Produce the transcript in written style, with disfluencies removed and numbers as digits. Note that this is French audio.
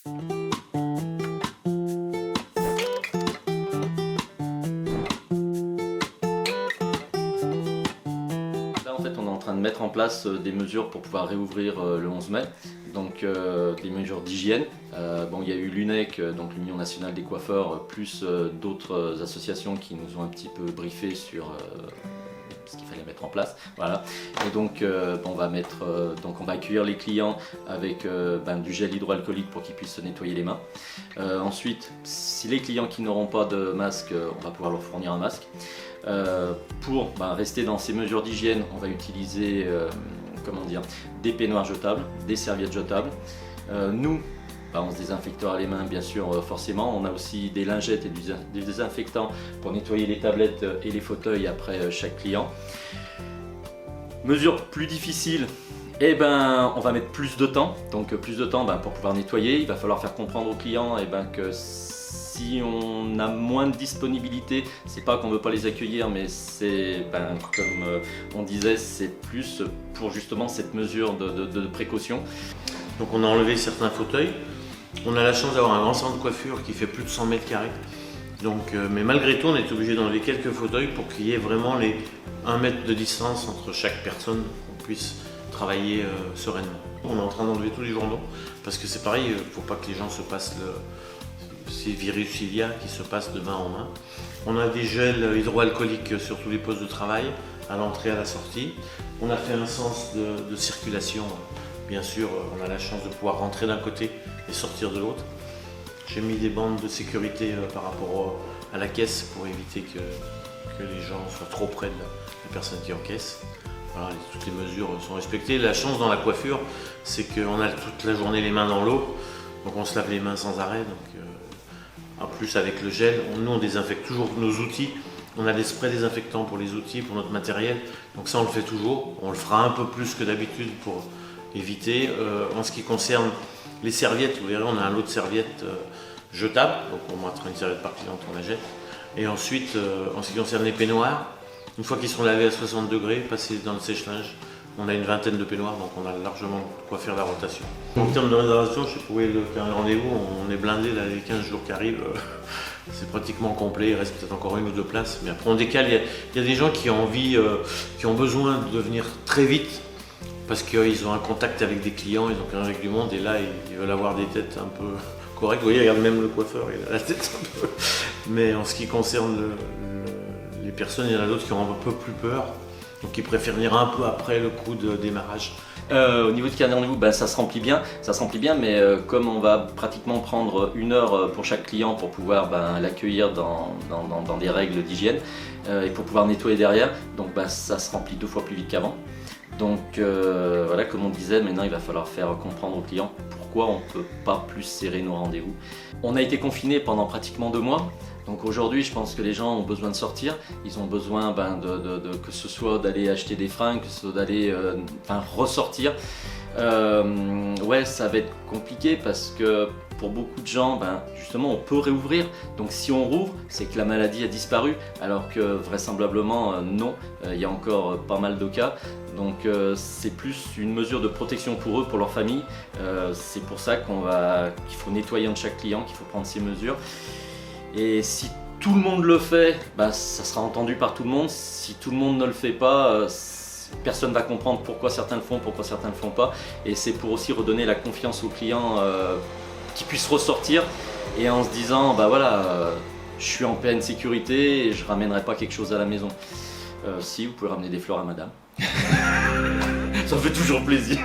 Là en fait on est en train de mettre en place des mesures pour pouvoir réouvrir le 11 mai. Donc des mesures d'hygiène. Bon, il y a eu l'UNEC, donc l'Union Nationale des Coiffeurs, plus d'autres associations qui nous ont un petit peu briefé sur ce qu'il fallait mettre en place. Voilà. Et donc on va accueillir les clients avec du gel hydroalcoolique pour qu'ils puissent se nettoyer les mains. Ensuite, si les clients qui n'auront pas de masque, on va pouvoir leur fournir un masque. Pour rester dans ces mesures d'hygiène, on va utiliser des peignoirs jetables, des serviettes jetables. Nous, on se désinfectera les mains bien sûr forcément. On a aussi des lingettes et des désinfectants pour nettoyer les tablettes et les fauteuils après chaque client. Mesure plus difficile, on va mettre plus de temps. Donc plus de temps pour pouvoir nettoyer. Il va falloir faire comprendre aux clients que si on a moins de disponibilité, c'est pas qu'on veut pas les accueillir, mais c'est comme on disait, c'est plus pour justement cette mesure de précaution. Donc on a enlevé certains fauteuils. On a la chance d'avoir un grand centre de coiffure qui fait plus de 100 mètres carrés. Donc, mais malgré tout, on est obligé d'enlever quelques fauteuils pour qu'il y ait vraiment les 1 mètre de distance entre chaque personne, pour qu'on puisse travailler sereinement. On est en train d'enlever tous les journaux parce que c'est pareil, il ne faut pas que les gens se passent ces virus il y a qui se passent de main en main. On a des gels hydroalcooliques sur tous les postes de travail, à l'entrée et à la sortie. On a fait un sens de circulation. Bien sûr, on a la chance de pouvoir rentrer d'un côté et sortir de l'autre. J'ai mis des bandes de sécurité par rapport à la caisse pour éviter que les gens soient trop près de la personne qui encaisse. Voilà, toutes les mesures sont respectées. La chance dans la coiffure, c'est qu'on a toute la journée les mains dans l'eau, donc on se lave les mains sans arrêt. Donc, en plus avec le gel, nous on désinfecte toujours nos outils. On a des sprays désinfectants pour les outils, pour notre matériel. Donc ça on le fait toujours. On le fera un peu plus que d'habitude pour éviter. En ce qui concerne les serviettes, vous verrez, on a un lot de serviettes jetables. Donc on mettra une serviette par client, on la jette. Et ensuite, en ce qui concerne les peignoirs, une fois qu'ils sont lavés à 60 degrés, passés dans le sèche-linge, on a une vingtaine de peignoirs, donc on a largement de quoi faire la rotation. En termes de réservation, je sais pas où est le rendez-vous, on est blindé là, les 15 jours qui arrivent. C'est pratiquement complet, il reste peut-être encore 1 ou 2 places. Mais après on décale, il y a des gens qui ont envie, qui ont besoin de venir très vite parce qu'ils ont un contact avec des clients, ils ont qu'un avec du monde et là ils veulent avoir des têtes un peu correctes. Vous voyez, regarde même le coiffeur, il a la tête un peu. Mais en ce qui concerne les personnes, il y en a d'autres qui ont un peu plus peur, donc ils préfèrent venir un peu après le coup de démarrage. Au niveau du carnet de rendez-vous, ça se remplit bien, mais comme on va pratiquement prendre 1 heure pour chaque client pour pouvoir l'accueillir dans des règles d'hygiène et pour pouvoir nettoyer derrière, donc ça se remplit 2 fois plus vite qu'avant. Donc voilà, comme on disait, maintenant il va falloir faire comprendre aux clients pourquoi on ne peut pas plus serrer nos rendez-vous. On a été confinés pendant pratiquement 2 mois. Donc aujourd'hui, je pense que les gens ont besoin de sortir, ils ont besoin que ce soit d'aller acheter des fringues, que ce soit d'aller ressortir. Ouais, ça va être compliqué parce que pour beaucoup de gens, justement, on peut réouvrir. Donc si on rouvre, c'est que la maladie a disparu, alors que vraisemblablement non, il y a encore pas mal de cas. Donc c'est plus une mesure de protection pour eux, pour leur famille. C'est pour ça qu'il faut nettoyer de chaque client, qu'il faut prendre ces mesures. Et si tout le monde le fait, ça sera entendu par tout le monde. Si tout le monde ne le fait pas, personne ne va comprendre pourquoi certains le font, pourquoi certains ne le font pas. Et c'est pour aussi redonner la confiance aux clients qu'ils puissent ressortir et en se disant, je suis en pleine sécurité et je ne ramènerai pas quelque chose à la maison. Si, vous pouvez ramener des fleurs à madame. Ça fait toujours plaisir.